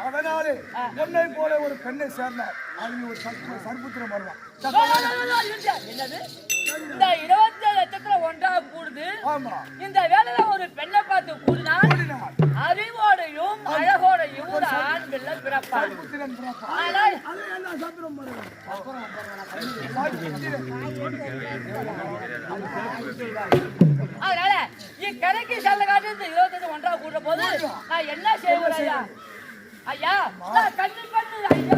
அதனாலே என்னை போல ஒரு பெண்ணை சேர்ந்தார். அதில் ஒரு சர்புத்திரம் வருவான். என்னது இந்த 27 லட்சத்துல ஒன்றாக கூடுது? இந்த வேலையில ஒரு பெண்ணை பார்த்து கூடினால் அறிவோடையும் அழகோடையும் ஒரு ஆண் பிள்ளை பிறப்பார். அதனால இக்கடைக்கு செல்ல காட்டு இந்த 25 ஒன்றாக கூடுற போது நான் என்ன செய்வேன் ஐயா? ஐயா நான் கண்ணு பண்ணு ஐயா